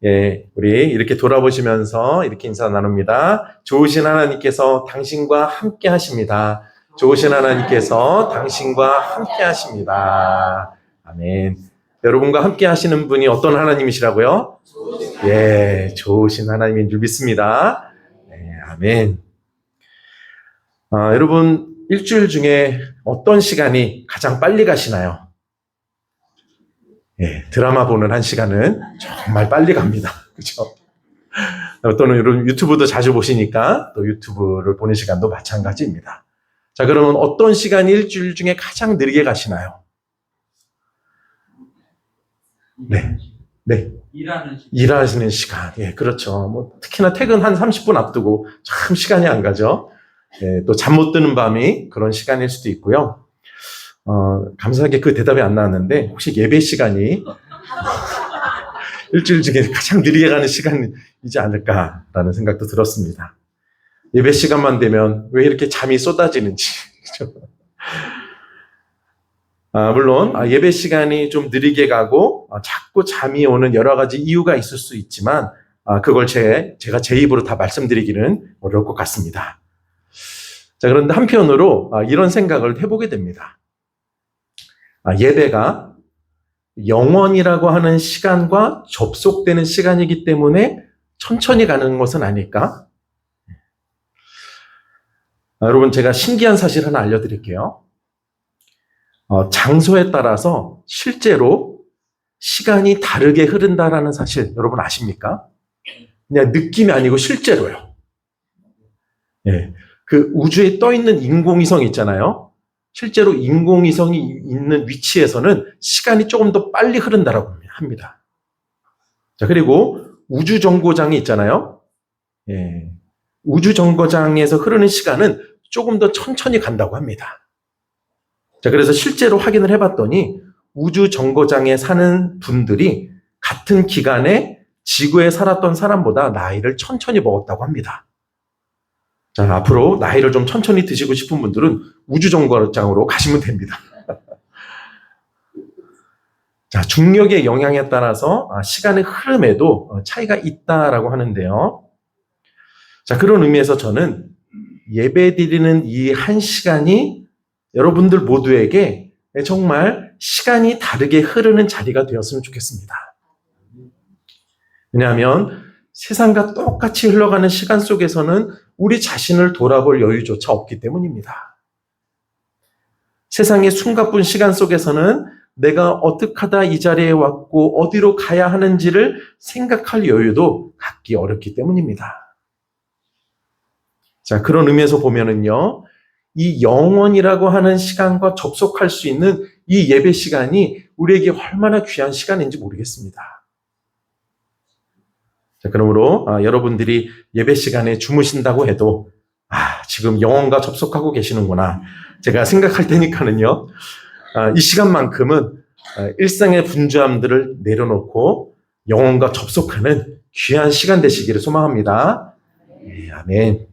예, 우리 이렇게 돌아보시면서 이렇게 인사 나눕니다. 좋으신 하나님께서 당신과 함께 하십니다. 좋으신 하나님께서 당신과 함께 하십니다. 아멘. 여러분과 함께 하시는 분이 어떤 하나님이시라고요? 예, 좋으신 하나님인 줄 믿습니다. 네, 아멘. 여러분, 일주일 중에 어떤 시간이 가장 빨리 가시나요? 예, 드라마 보는 한 시간은 정말 빨리 갑니다. 그렇죠? 또는 여러분 유튜브도 자주 보시니까 또 유튜브를 보는 시간도 마찬가지입니다. 자, 그러면 어떤 시간이 일주일 중에 가장 느리게 가시나요? 네. 일하시는 시간. 예, 그렇죠. 뭐, 특히나 퇴근 한 30분 앞두고 참 시간이 안 가죠. 예, 또 잠 못 드는 밤이 그런 시간일 수도 있고요. 감사하게 그 대답이 안 나왔는데, 혹시 예배 시간이 일주일 중에 가장 느리게 가는 시간이지 않을까라는 생각도 들었습니다. 예배 시간만 되면 왜 이렇게 잠이 쏟아지는지. 물론 예배 시간이 좀 느리게 가고 자꾸 잠이 오는 여러 가지 이유가 있을 수 있지만 그걸 제가 제 입으로 다 말씀드리기는 어려울 것 같습니다. 자, 그런데 한편으로 이런 생각을 해보게 됩니다. 예배가 영원이라고 하는 시간과 접속되는 시간이기 때문에 천천히 가는 것은 아닐까? 여러분, 제가 신기한 사실 하나 알려드릴게요. 장소에 따라서 실제로 시간이 다르게 흐른다라는 사실 여러분 아십니까? 그냥 느낌이 아니고 실제로요. 예, 그 우주에 떠 있는 인공위성 있잖아요. 실제로 인공위성이 있는 위치에서는 시간이 조금 더 빨리 흐른다라고 합니다. 자, 그리고 우주정거장이 있잖아요. 예, 우주정거장에서 흐르는 시간은 조금 더 천천히 간다고 합니다. 자, 그래서 실제로 확인을 해봤더니 우주정거장에 사는 분들이 같은 기간에 지구에 살았던 사람보다 나이를 천천히 먹었다고 합니다. 자, 앞으로 나이를 좀 천천히 드시고 싶은 분들은 우주정거장으로 가시면 됩니다. 자, 중력의 영향에 따라서 시간의 흐름에도 차이가 있다라고 하는데요. 자, 그런 의미에서 저는 예배 드리는 이 한 시간이 여러분들 모두에게 정말 시간이 다르게 흐르는 자리가 되었으면 좋겠습니다. 왜냐하면 세상과 똑같이 흘러가는 시간 속에서는 우리 자신을 돌아볼 여유조차 없기 때문입니다. 세상의 숨가쁜 시간 속에서는 내가 어떻게 하다 이 자리에 왔고 어디로 가야 하는지를 생각할 여유도 갖기 어렵기 때문입니다. 자, 그런 의미에서 보면은요, 이 영원이라고 하는 시간과 접속할 수 있는 이 예배 시간이 우리에게 얼마나 귀한 시간인지 모르겠습니다. 자, 그러므로 여러분들이 예배 시간에 주무신다고 해도 지금 영혼과 접속하고 계시는구나 제가 생각할 테니까는요, 이 시간만큼은 일상의 분주함들을 내려놓고 영혼과 접속하는 귀한 시간 되시기를 소망합니다. 네, 아멘.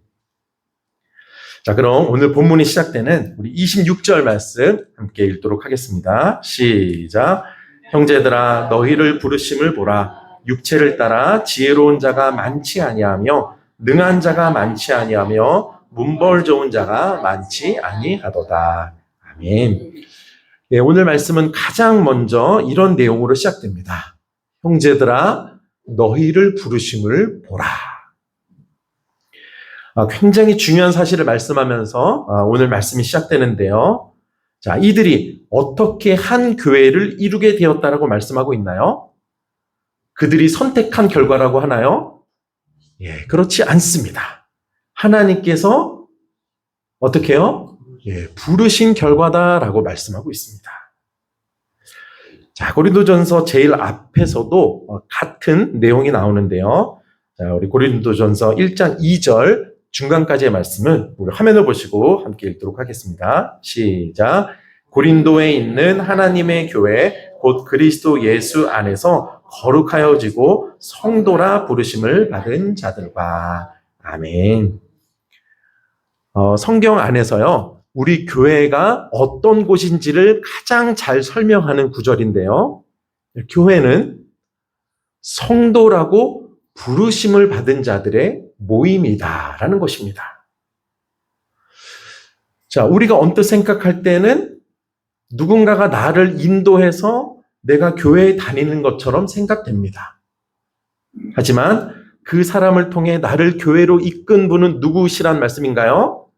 자, 그럼 오늘 본문이 시작되는 우리 26절 말씀 함께 읽도록 하겠습니다. 시작. 형제들아, 너희를 부르심을 보라. 육체를 따라 지혜로운 자가 많지 아니하며 능한 자가 많지 아니하며 문벌 좋은 자가 많지 아니하도다. 아멘. 네, 오늘 말씀은 가장 먼저 이런 내용으로 시작됩니다. 형제들아, 너희를 부르심을 보라. 굉장히 중요한 사실을 말씀하면서 오늘 말씀이 시작되는데요. 자, 이들이 어떻게 한 교회를 이루게 되었다라고 말씀하고 있나요? 그들이 선택한 결과라고 하나요? 예, 그렇지 않습니다. 하나님께서 어떻게 해요? 예, 부르신 결과다라고 말씀하고 있습니다. 자, 고린도전서 제일 앞에서도 같은 내용이 나오는데요. 자, 우리 고린도전서 1장 2절 중간까지의 말씀을 우리 화면을 보시고 함께 읽도록 하겠습니다. 시작. 고린도에 있는 하나님의 교회 곧 그리스도 예수 안에서 거룩하여지고 성도라 부르심을 받은 자들과. 아멘. 성경 안에서요, 우리 교회가 어떤 곳인지를 가장 잘 설명하는 구절인데요. 교회는 성도라고 부르심을 받은 자들의 모임이다라는 것입니다. 자, 우리가 언뜻 생각할 때는 누군가가 나를 인도해서 내가 교회에 다니는 것처럼 생각됩니다. 하지만 그 사람을 통해 나를 교회로 이끈 분은 누구시란 말씀인가요?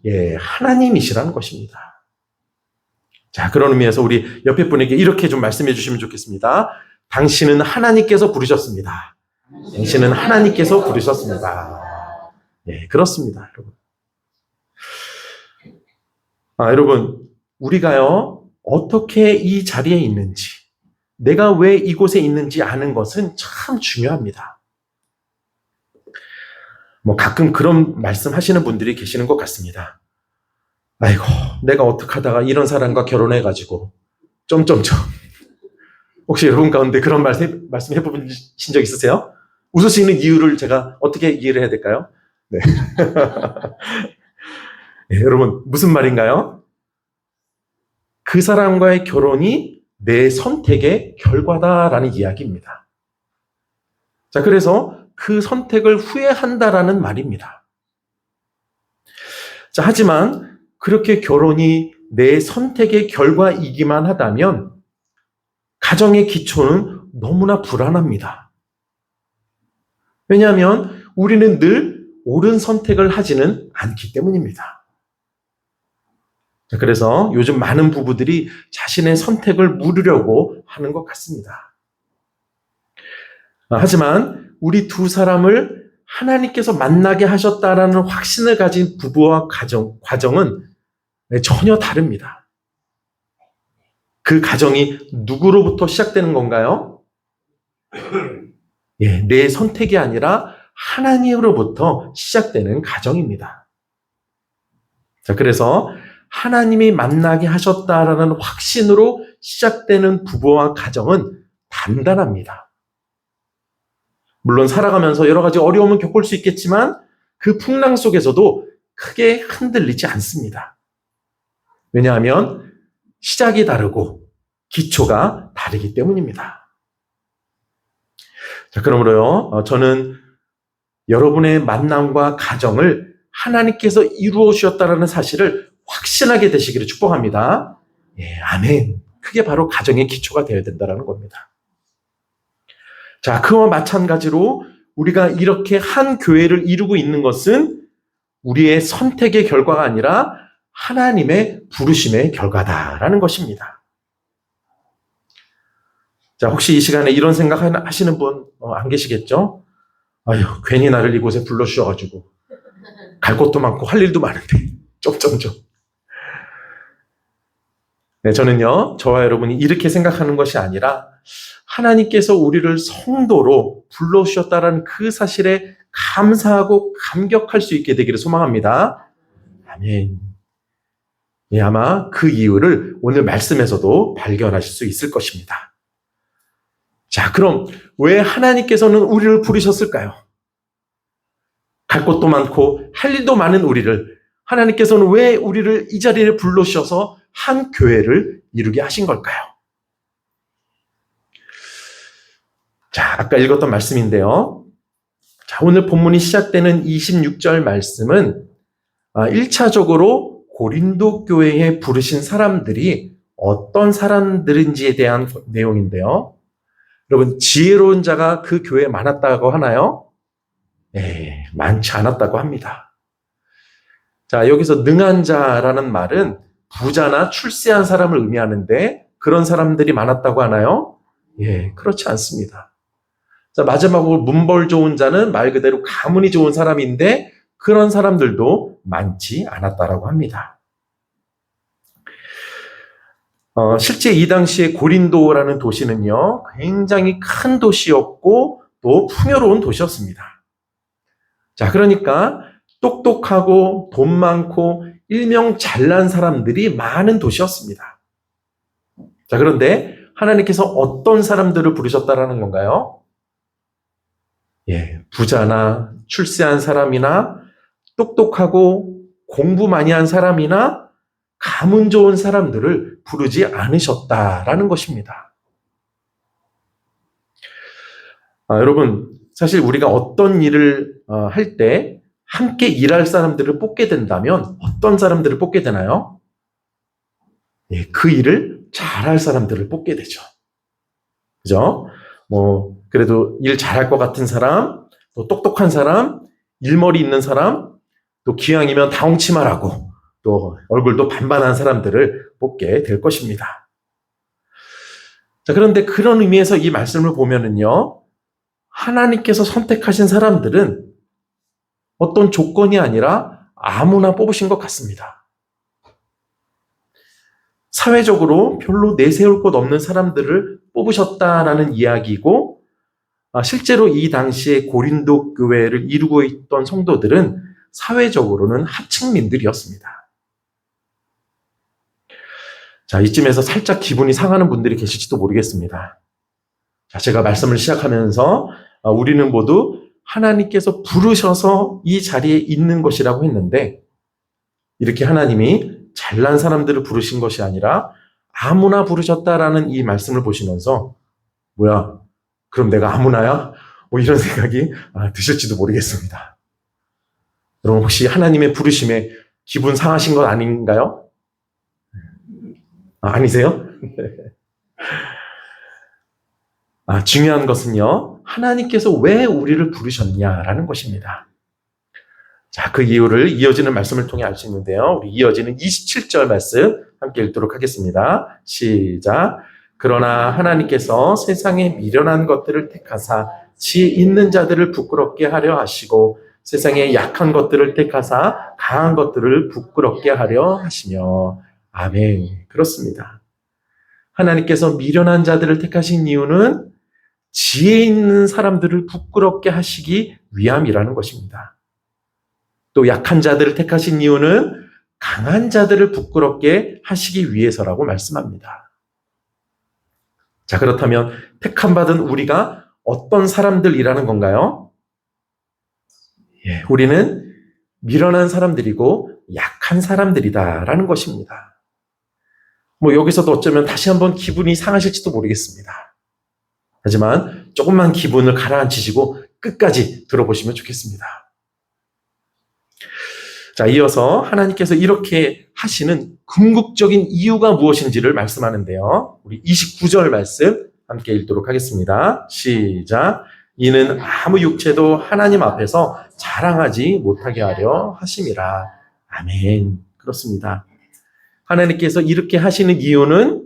예, 하나님이시라는 것입니다. 자, 그런 의미에서 우리 옆에 분에게 이렇게 좀 말씀해 주시면 좋겠습니다. 당신은 하나님께서 부르셨습니다. 당신은 하나님께서 부르셨습니다. 예, 그렇습니다, 여러분. 여러분, 우리가요, 어떻게 이 자리에 있는지, 내가 왜 이곳에 있는지 아는 것은 참 중요합니다. 가끔 그런 말씀 하시는 분들이 계시는 것 같습니다. 아이고, 내가 어떻게 하다가 이런 사람과 결혼해가지고, 혹시 여러분 가운데 그런 말씀 해보신 적 있으세요? 웃으시는 이유를 제가 어떻게 이해를 해야 될까요? 네. 네, 여러분, 무슨 말인가요? 그 사람과의 결혼이 내 선택의 결과다라는 이야기입니다. 자, 그래서 그 선택을 후회한다라는 말입니다. 자, 하지만 그렇게 결혼이 내 선택의 결과이기만 하다면 가정의 기초는 너무나 불안합니다. 왜냐하면 우리는 늘 옳은 선택을 하지는 않기 때문입니다. 그래서 요즘 많은 부부들이 자신의 선택을 물으려고 하는 것 같습니다. 하지만 우리 두 사람을 하나님께서 만나게 하셨다라는 확신을 가진 부부와 과정은 전혀 다릅니다. 그 가정이 누구로부터 시작되는 건가요? 예, 내 선택이 아니라 하나님으로부터 시작되는 가정입니다. 자, 그래서 하나님이 만나게 하셨다라는 확신으로 시작되는 부부와 가정은 단단합니다. 물론 살아가면서 여러 가지 어려움은 겪을 수 있겠지만 그 풍랑 속에서도 크게 흔들리지 않습니다. 왜냐하면 시작이 다르고 기초가 다르기 때문입니다. 자, 그러므로요, 저는 여러분의 만남과 가정을 하나님께서 이루어 주셨다라는 사실을 확신하게 되시기를 축복합니다. 예, 아멘. 그게 바로 가정의 기초가 되어야 된다는 겁니다. 자, 그와 마찬가지로 우리가 이렇게 한 교회를 이루고 있는 것은 우리의 선택의 결과가 아니라 하나님의 부르심의 결과다라는 것입니다. 자, 혹시 이 시간에 이런 생각 하시는 분 안 계시겠죠? 아유, 괜히 나를 이곳에 불러주셔가지고 갈 곳도 많고 할 일도 많은데 네, 저는요, 저와 여러분이 이렇게 생각하는 것이 아니라 하나님께서 우리를 성도로 불러주셨다는 그 사실에 감사하고 감격할 수 있게 되기를 소망합니다. 아멘. 예, 아마 그 이유를 오늘 말씀에서도 발견하실 수 있을 것입니다. 자, 그럼 왜 하나님께서는 우리를 부르셨을까요? 갈 곳도 많고 할 일도 많은 우리를 하나님께서는 왜 우리를 이 자리에 불러주셔서 한 교회를 이루게 하신 걸까요? 자, 아까 읽었던 말씀인데요. 자, 오늘 본문이 시작되는 26절 말씀은 1차적으로 고린도 교회에 부르신 사람들이 어떤 사람들인지에 대한 내용인데요. 여러분, 지혜로운 자가 그 교회에 많았다고 하나요? 네, 많지 않았다고 합니다. 자, 여기서 능한 자라는 말은 부자나 출세한 사람을 의미하는데 그런 사람들이 많았다고 하나요? 예, 그렇지 않습니다. 자, 마지막으로 문벌 좋은 자는 말 그대로 가문이 좋은 사람인데 그런 사람들도 많지 않았다라고 합니다. 실제 이 당시에 고린도라는 도시는요, 굉장히 큰 도시였고 또 풍요로운 도시였습니다. 자, 그러니까 똑똑하고 돈 많고 일명 잘난 사람들이 많은 도시였습니다. 자, 그런데 하나님께서 어떤 사람들을 부르셨다라는 건가요? 예, 부자나 출세한 사람이나 똑똑하고 공부 많이 한 사람이나 가문 좋은 사람들을 부르지 않으셨다라는 것입니다. 여러분, 사실 우리가 어떤 일을 할 때 함께 일할 사람들을 뽑게 된다면 어떤 사람들을 뽑게 되나요? 예, 그 일을 잘할 사람들을 뽑게 되죠. 그죠? 그래도 일 잘할 것 같은 사람, 또 똑똑한 사람, 일머리 있는 사람, 또 기왕이면 다홍치마라고 또 얼굴도 반반한 사람들을 뽑게 될 것입니다. 자, 그런데 그런 의미에서 이 말씀을 보면은요, 하나님께서 선택하신 사람들은 어떤 조건이 아니라 아무나 뽑으신 것 같습니다. 사회적으로 별로 내세울 것 없는 사람들을 뽑으셨다라는 이야기고, 실제로 이 당시에 고린도 교회를 이루고 있던 성도들은 사회적으로는 하층민들이었습니다. 자, 이쯤에서 살짝 기분이 상하는 분들이 계실지도 모르겠습니다. 자, 제가 말씀을 시작하면서 우리는 모두 하나님께서 부르셔서 이 자리에 있는 것이라고 했는데, 이렇게 하나님이 잘난 사람들을 부르신 것이 아니라 아무나 부르셨다라는 이 말씀을 보시면서 뭐야, 그럼 내가 아무나야? 이런 생각이 드실지도 모르겠습니다. 여러분, 혹시 하나님의 부르심에 기분 상하신 건 아닌가요? 아니세요? 중요한 것은요, 하나님께서 왜 우리를 부르셨냐라는 것입니다. 자, 그 이유를 이어지는 말씀을 통해 알 수 있는데요. 우리 이어지는 27절 말씀 함께 읽도록 하겠습니다. 시작. 그러나 하나님께서 세상에 미련한 것들을 택하사 지혜 있는 자들을 부끄럽게 하려 하시고 세상에 약한 것들을 택하사 강한 것들을 부끄럽게 하려 하시며. 아멘. 그렇습니다. 하나님께서 미련한 자들을 택하신 이유는 지혜 있는 사람들을 부끄럽게 하시기 위함이라는 것입니다. 또 약한 자들을 택하신 이유는 강한 자들을 부끄럽게 하시기 위해서라고 말씀합니다. 자, 그렇다면 택함받은 우리가 어떤 사람들이라는 건가요? 예, 우리는 미련한 사람들이고 약한 사람들이다라는 것입니다. 여기서도 어쩌면 다시 한번 기분이 상하실지도 모르겠습니다. 하지만 조금만 기분을 가라앉히시고 끝까지 들어보시면 좋겠습니다. 자, 이어서 하나님께서 이렇게 하시는 궁극적인 이유가 무엇인지를 말씀하는데요. 우리 29절 말씀 함께 읽도록 하겠습니다. 시작. 이는 아무 육체도 하나님 앞에서 자랑하지 못하게 하려 하심이라. 아멘. 그렇습니다. 하나님께서 이렇게 하시는 이유는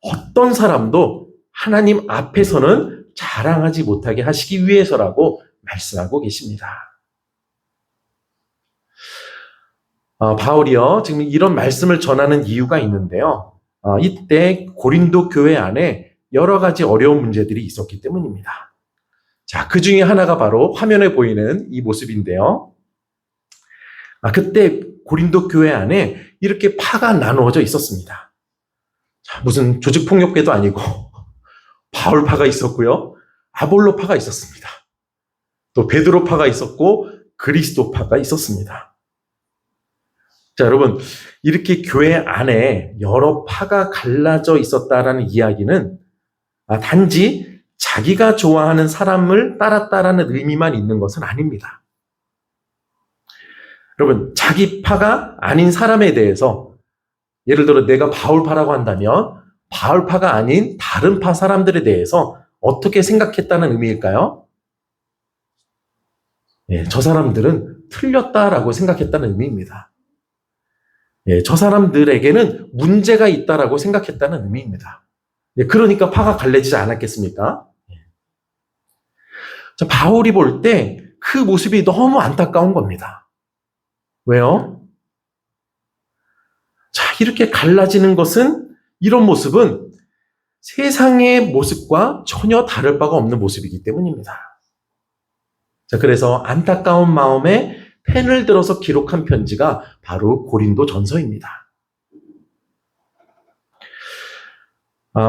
어떤 사람도 하나님 앞에서는 자랑하지 못하게 하시기 위해서라고 말씀하고 계십니다. 바울이요, 지금 이런 말씀을 전하는 이유가 있는데요. 이때 고린도 교회 안에 여러 가지 어려운 문제들이 있었기 때문입니다. 자, 그 중에 하나가 바로 화면에 보이는 이 모습인데요. 그때 고린도 교회 안에 이렇게 파가 나누어져 있었습니다. 자, 무슨 조직폭력배도 아니고 바울파가 있었고요. 아볼로파가 있었습니다. 또 베드로파가 있었고 그리스도파가 있었습니다. 자, 여러분, 이렇게 교회 안에 여러 파가 갈라져 있었다라는 이야기는 단지 자기가 좋아하는 사람을 따랐다라는 의미만 있는 것은 아닙니다. 여러분, 자기 파가 아닌 사람에 대해서 예를 들어 내가 바울파라고 한다면 바울파가 아닌 다른 파 사람들에 대해서 어떻게 생각했다는 의미일까요? 예, 저 사람들은 틀렸다라고 생각했다는 의미입니다. 예, 저 사람들에게는 문제가 있다라고 생각했다는 의미입니다. 예, 그러니까 파가 갈라지지 않았겠습니까? 자, 바울이 볼 때 그 모습이 너무 안타까운 겁니다. 왜요? 자, 이렇게 갈라지는 것은, 이런 모습은 세상의 모습과 전혀 다를 바가 없는 모습이기 때문입니다. 자, 그래서 안타까운 마음에 펜을 들어서 기록한 편지가 바로 고린도 전서입니다.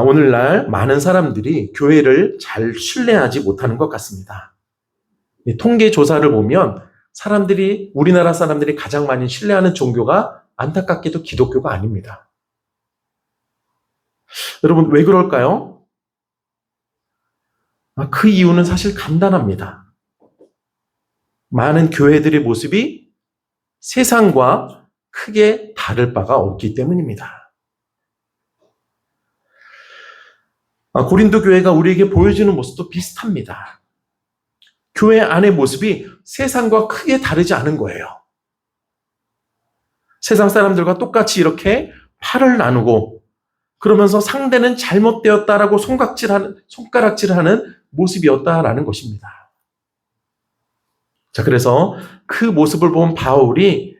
오늘날 많은 사람들이 교회를 잘 신뢰하지 못하는 것 같습니다. 통계 조사를 보면 우리나라 사람들이 가장 많이 신뢰하는 종교가 안타깝게도 기독교가 아닙니다. 여러분, 왜 그럴까요? 그 이유는 사실 간단합니다. 많은 교회들의 모습이 세상과 크게 다를 바가 없기 때문입니다. 고린도 교회가 우리에게 보여주는 모습도 비슷합니다. 교회 안의 모습이 세상과 크게 다르지 않은 거예요. 세상 사람들과 똑같이 이렇게 팔을 나누고 그러면서 상대는 잘못되었다라고 손가락질하는 모습이었다라는 것입니다. 자, 그래서 그 모습을 본 바울이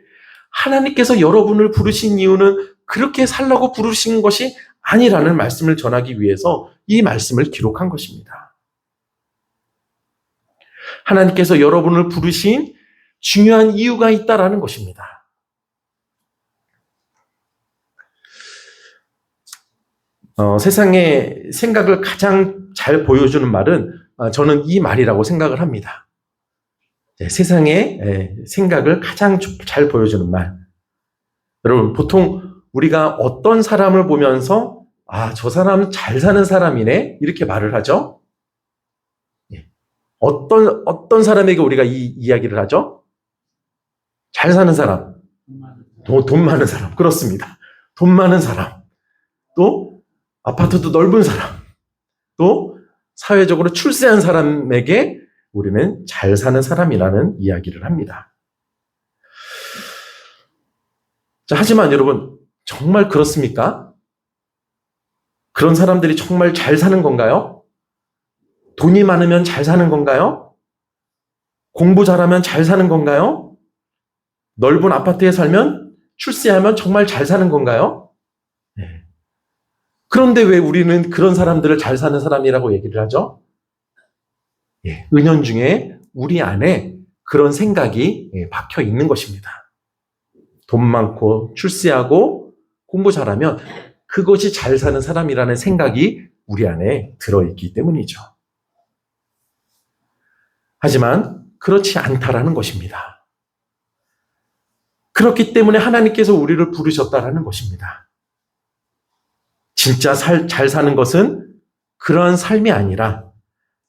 하나님께서 여러분을 부르신 이유는 그렇게 살라고 부르신 것이 아니라는 말씀을 전하기 위해서 이 말씀을 기록한 것입니다. 하나님께서 여러분을 부르신 중요한 이유가 있다라는 것입니다. 세상의 생각을 가장 잘 보여주는 말은 저는 이 말이라고 생각을 합니다. 세상의 생각을 가장 잘 보여주는 말. 여러분, 보통 우리가 어떤 사람을 보면서 저 사람은 잘 사는 사람이네 이렇게 말을 하죠. 어떤 사람에게 우리가 이 이야기를 하죠? 잘 사는 사람, 돈 많은 사람. 그렇습니다. 돈 많은 사람, 또 아파트도 넓은 사람, 또 사회적으로 출세한 사람에게 우리는 잘 사는 사람이라는 이야기를 합니다. 자, 하지만 여러분, 정말 그렇습니까? 그런 사람들이 정말 잘 사는 건가요? 돈이 많으면 잘 사는 건가요? 공부 잘하면 잘 사는 건가요? 넓은 아파트에 살면, 출세하면 정말 잘 사는 건가요? 네. 그런데 왜 우리는 그런 사람들을 잘 사는 사람이라고 얘기를 하죠? 은연중에 우리 안에 그런 생각이 박혀 있는 것입니다. 돈 많고 출세하고 공부 잘하면 그것이 잘 사는 사람이라는 생각이 우리 안에 들어있기 때문이죠. 하지만 그렇지 않다라는 것입니다. 그렇기 때문에 하나님께서 우리를 부르셨다라는 것입니다. 진짜 잘 사는 것은 그러한 삶이 아니라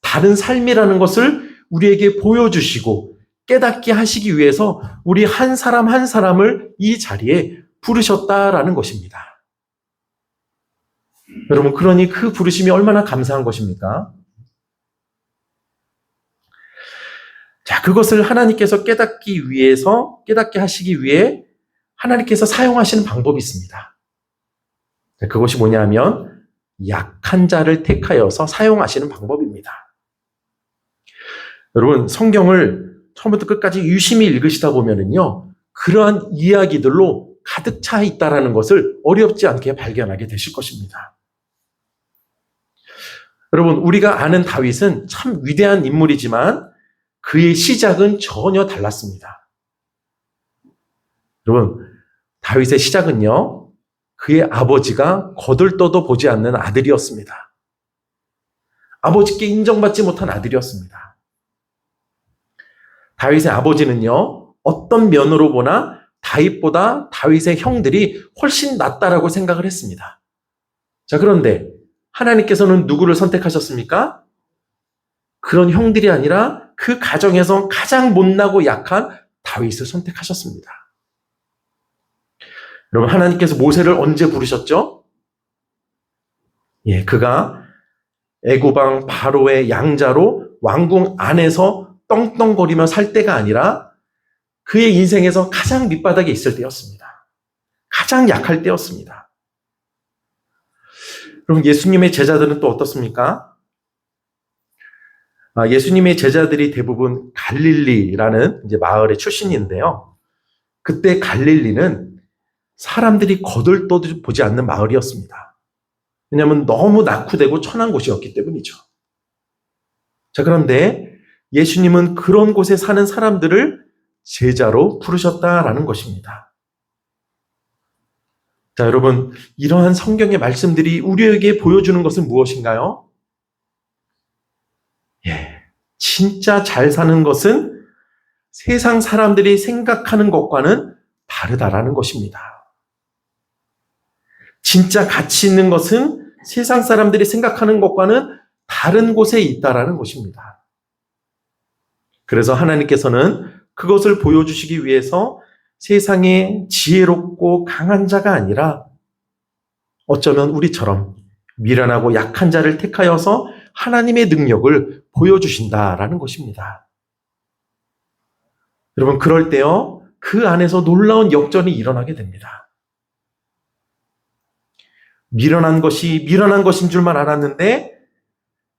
다른 삶이라는 것을 우리에게 보여주시고 깨닫게 하시기 위해서 우리 한 사람 한 사람을 이 자리에 부르셨다라는 것입니다. 여러분, 그러니 그 부르심이 얼마나 감사한 것입니까? 자, 그것을 하나님께서 깨닫게 하시기 위해 하나님께서 사용하시는 방법이 있습니다. 그것이 뭐냐면 약한 자를 택하여서 사용하시는 방법입니다. 여러분, 성경을 처음부터 끝까지 유심히 읽으시다 보면은요, 그러한 이야기들로 가득 차 있다라는 것을 어렵지 않게 발견하게 되실 것입니다. 여러분, 우리가 아는 다윗은 참 위대한 인물이지만 그의 시작은 전혀 달랐습니다. 여러분, 다윗의 시작은요, 그의 아버지가 거들떠도 보지 않는 아들이었습니다. 아버지께 인정받지 못한 아들이었습니다. 다윗의 아버지는요, 어떤 면으로 보나 다윗보다 다윗의 형들이 훨씬 낫다라고 생각을 했습니다. 자, 그런데 하나님께서는 누구를 선택하셨습니까? 그런 형들이 아니라 그 가정에서 가장 못나고 약한 다윗을 선택하셨습니다. 여러분, 하나님께서 모세를 언제 부르셨죠? 그가 애굽왕 바로의 양자로 왕궁 안에서 떵떵거리며 살 때가 아니라 그의 인생에서 가장 밑바닥에 있을 때였습니다. 가장 약할 때였습니다. 여러분, 예수님의 제자들은 또 어떻습니까? 예수님의 제자들이 대부분 갈릴리라는 마을의 출신인데요. 그때 갈릴리는 사람들이 거들떠도 보지 않는 마을이었습니다. 왜냐하면 너무 낙후되고 천한 곳이었기 때문이죠. 자, 그런데 예수님은 그런 곳에 사는 사람들을 제자로 부르셨다라는 것입니다. 자, 여러분, 이러한 성경의 말씀들이 우리에게 보여주는 것은 무엇인가요? 진짜 잘 사는 것은 세상 사람들이 생각하는 것과는 다르다라는 것입니다. 진짜 가치 있는 것은 세상 사람들이 생각하는 것과는 다른 곳에 있다라는 것입니다. 그래서 하나님께서는 그것을 보여주시기 위해서 세상에 지혜롭고 강한 자가 아니라 어쩌면 우리처럼 미련하고 약한 자를 택하여서 하나님의 능력을 보여주신다라는 것입니다. 여러분, 그럴 때요, 그 안에서 놀라운 역전이 일어나게 됩니다. 미련한 것이 미련한 것인 줄만 알았는데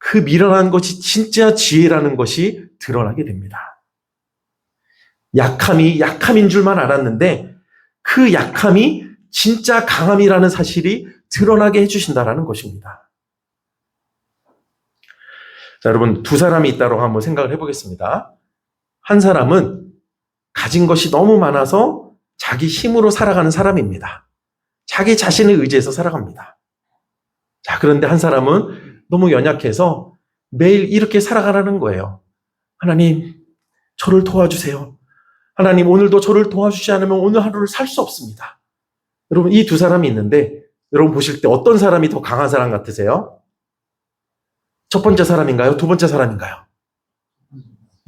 그 미련한 것이 진짜 지혜라는 것이 드러나게 됩니다. 약함이 약함인 줄만 알았는데 그 약함이 진짜 강함이라는 사실이 드러나게 해주신다라는 것입니다. 자, 여러분, 두 사람이 있다고 한번 생각을 해보겠습니다. 한 사람은 가진 것이 너무 많아서 자기 힘으로 살아가는 사람입니다. 자기 자신을 의지해서 살아갑니다. 자, 그런데 한 사람은 너무 연약해서 매일 이렇게 살아가라는 거예요. 하나님, 저를 도와주세요. 하나님, 오늘도 저를 도와주지 않으면 오늘 하루를 살 수 없습니다. 여러분, 이 두 사람이 있는데 여러분 보실 때 어떤 사람이 더 강한 사람 같으세요? 첫 번째 사람인가요? 두 번째 사람인가요?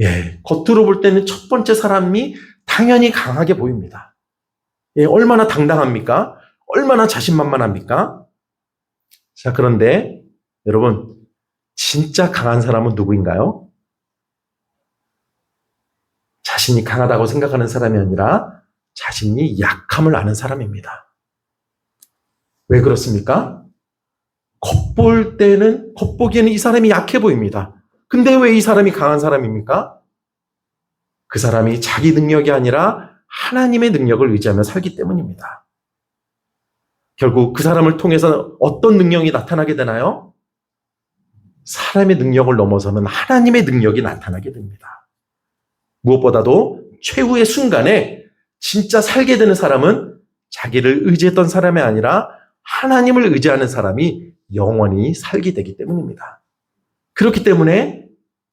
예, 겉으로 볼 때는 첫 번째 사람이 당연히 강하게 보입니다. 예, 얼마나 당당합니까? 얼마나 자신만만합니까? 자, 그런데 여러분, 진짜 강한 사람은 누구인가요? 자신이 강하다고 생각하는 사람이 아니라 자신이 약함을 아는 사람입니다. 왜 그렇습니까? 겉보기에는 이 사람이 약해 보입니다. 근데 왜 이 사람이 강한 사람입니까? 그 사람이 자기 능력이 아니라 하나님의 능력을 의지하며 살기 때문입니다. 결국 그 사람을 통해서 어떤 능력이 나타나게 되나요? 사람의 능력을 넘어서는 하나님의 능력이 나타나게 됩니다. 무엇보다도 최후의 순간에 진짜 살게 되는 사람은 자기를 의지했던 사람이 아니라 하나님을 의지하는 사람이 영원히 살게 되기 때문입니다. 그렇기 때문에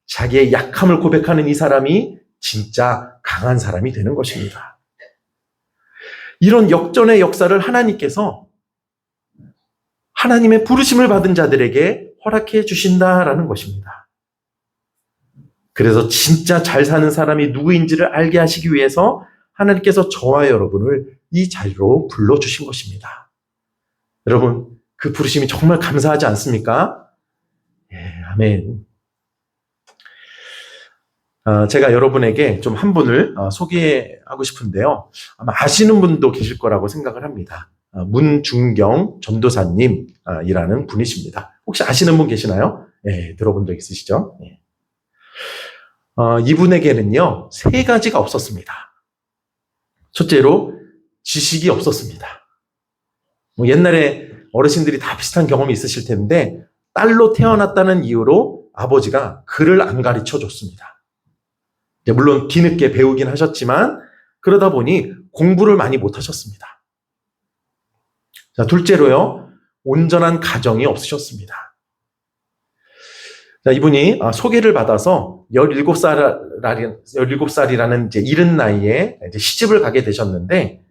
자기의 약함을 고백하는 이 사람이 진짜 강한 사람이 되는 것입니다. 이런 역전의 역사를 하나님께서 하나님의 부르심을 받은 자들에게 허락해 주신다라는 것입니다. 그래서 진짜 잘 사는 사람이 누구인지를 알게 하시기 위해서 하나님께서 저와 여러분을 이 자리로 불러주신 것입니다. 여러분, 그 부르심이 정말 감사하지 않습니까? 예, 아멘. 제가 여러분에게 좀 한 분을 소개하고 싶은데요. 아마 아시는 분도 계실 거라고 생각을 합니다. 문중경 전도사님이라는 분이십니다. 혹시 아시는 분 계시나요? 예, 들어본 적 있으시죠? 예. 이분에게는요, 세 가지가 없었습니다. 첫째로, 지식이 없었습니다. 옛날에 어르신들이 다 비슷한 경험이 있으실 텐데, 딸로 태어났다는 이유로 아버지가 글을 안 가르쳐 줬습니다. 물론 뒤늦게 배우긴 하셨지만, 그러다 보니 공부를 많이 못 하셨습니다. 자, 둘째로요, 온전한 가정이 없으셨습니다. 자, 이분이 소개를 받아서 17살이라는 이제 이른 나이에 이제 시집을 가게 되셨는데,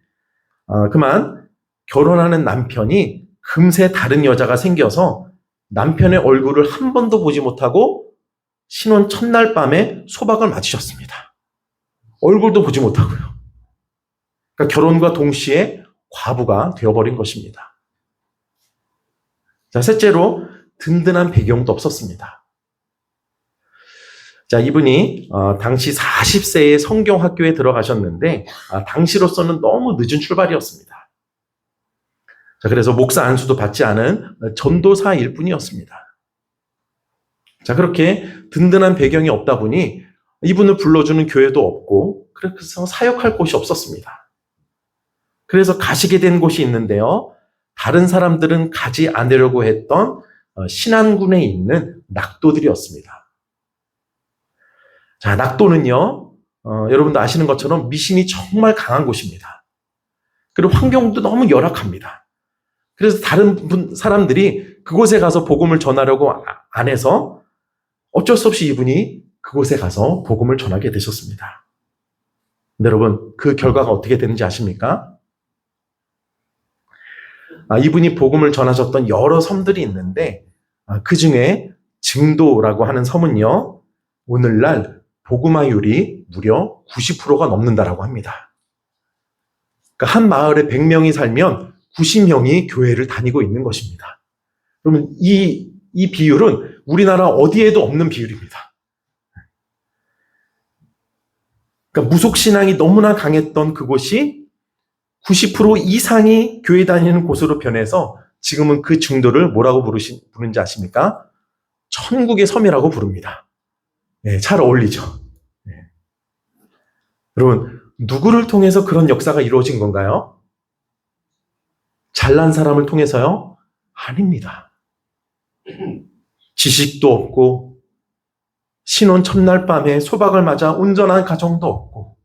그만 결혼하는 남편이 금세 다른 여자가 생겨서 남편의 얼굴을 한 번도 보지 못하고 신혼 첫날 밤에 소박을 맞으셨습니다. 얼굴도 보지 못하고요. 그러니까 결혼과 동시에 과부가 되어버린 것입니다. 자, 셋째로 든든한 배경도 없었습니다. 자, 이분이 당시 40세에 성경학교에 들어가셨는데 당시로서는 너무 늦은 출발이었습니다. 자, 그래서 목사 안수도 받지 않은 전도사일 뿐이었습니다. 자, 그렇게 든든한 배경이 없다 보니 이분을 불러주는 교회도 없고 그래서 사역할 곳이 없었습니다. 그래서 가시게 된 곳이 있는데요. 다른 사람들은 가지 않으려고 했던 신안군에 있는 낙도들이었습니다. 자, 낙도는요, 여러분도 아시는 것처럼 미신이 정말 강한 곳입니다. 그리고 환경도 너무 열악합니다. 그래서 다른 사람들이 그곳에 가서 복음을 전하려고 안 해서 어쩔 수 없이 이분이 그곳에 가서 복음을 전하게 되셨습니다. 근데 여러분, 그 결과가 어떻게 되는지 아십니까? 이분이 복음을 전하셨던 여러 섬들이 있는데 그 중에 증도라고 하는 섬은요, 오늘날 복음화율이 무려 90%가 넘는다라고 합니다. 그러니까 한 마을에 100명이 살면 90명이 교회를 다니고 있는 것입니다. 그러면 이 비율은 우리나라 어디에도 없는 비율입니다. 그러니까 무속신앙이 너무나 강했던 그곳이 90% 이상이 교회 다니는 곳으로 변해서 지금은 그 중도를 뭐라고 부르는지 아십니까? 천국의 섬이라고 부릅니다. 네, 잘 어울리죠. 네. 여러분, 누구를 통해서 그런 역사가 이루어진 건가요? 잘난 사람을 통해서요? 아닙니다. 지식도 없고 신혼 첫날 밤에 소박을 맞아 온전한 가정도 없고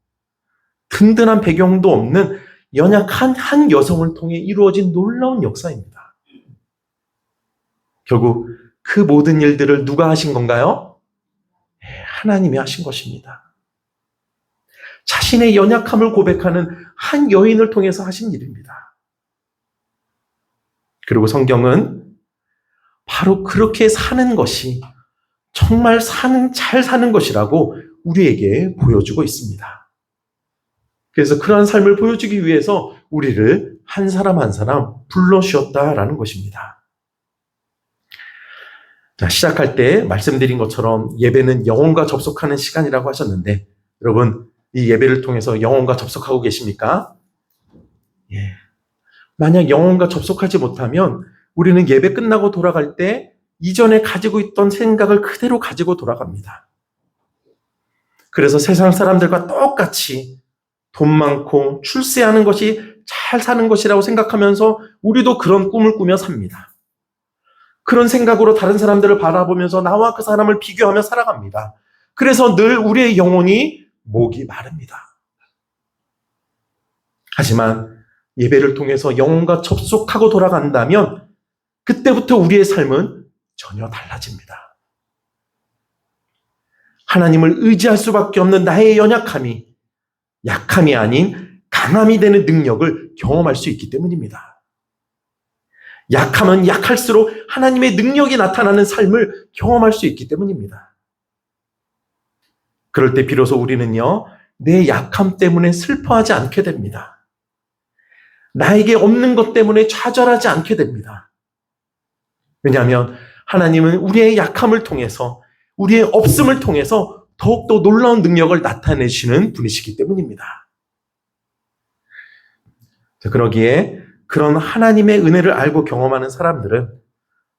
든든한 배경도 없는 연약한 한 여성을 통해 이루어진 놀라운 역사입니다. 결국 그 모든 일들을 누가 하신 건가요? 하나님이 하신 것입니다. 자신의 연약함을 고백하는 한 여인을 통해서 하신 일입니다. 그리고 성경은 바로 그렇게 사는 것이 정말 잘 사는 것이라고 우리에게 보여주고 있습니다. 그래서 그러한 삶을 보여주기 위해서 우리를 한 사람 한 사람 불러주셨다라는 것입니다. 자, 시작할 때 말씀드린 것처럼 예배는 영혼과 접속하는 시간이라고 하셨는데, 여러분, 이 예배를 통해서 영혼과 접속하고 계십니까? 예. 만약 영혼과 접속하지 못하면 우리는 예배 끝나고 돌아갈 때 이전에 가지고 있던 생각을 그대로 가지고 돌아갑니다. 그래서 세상 사람들과 똑같이 돈 많고 출세하는 것이 잘 사는 것이라고 생각하면서 우리도 그런 꿈을 꾸며 삽니다. 그런 생각으로 다른 사람들을 바라보면서 나와 그 사람을 비교하며 살아갑니다. 그래서 늘 우리의 영혼이 목이 마릅니다. 하지만 예배를 통해서 영혼과 접속하고 돌아간다면 그때부터 우리의 삶은 전혀 달라집니다. 하나님을 의지할 수밖에 없는 나의 연약함이 약함이 아닌 강함이 되는 능력을 경험할 수 있기 때문입니다. 약하면 약할수록 하나님의 능력이 나타나는 삶을 경험할 수 있기 때문입니다. 그럴 때 비로소 우리는요, 내 약함 때문에 슬퍼하지 않게 됩니다. 나에게 없는 것 때문에 좌절하지 않게 됩니다. 왜냐하면 하나님은 우리의 약함을 통해서, 우리의 없음을 통해서 더욱더 놀라운 능력을 나타내시는 분이시기 때문입니다. 그러기에 그런 하나님의 은혜를 알고 경험하는 사람들은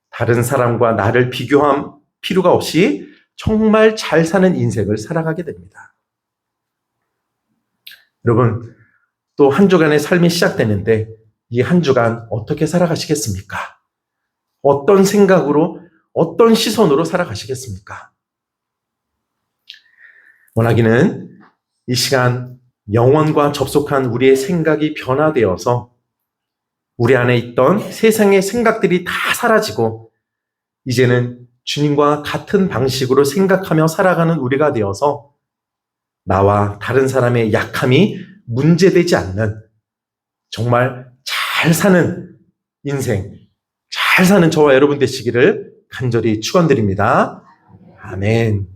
다른 사람과 나를 비교할 필요가 없이 정말 잘 사는 인생을 살아가게 됩니다. 여러분, 또 한 주간의 삶이 시작되는데 이 한 주간 어떻게 살아가시겠습니까? 어떤 생각으로, 어떤 시선으로 살아가시겠습니까? 원하기는 이 시간 영혼과 접속한 우리의 생각이 변화되어서 우리 안에 있던 세상의 생각들이 다 사라지고 이제는 주님과 같은 방식으로 생각하며 살아가는 우리가 되어서 나와 다른 사람의 약함이 문제되지 않는 정말 잘 사는 인생, 잘 사는 저와 여러분 되시기를 간절히 축원드립니다. 아멘.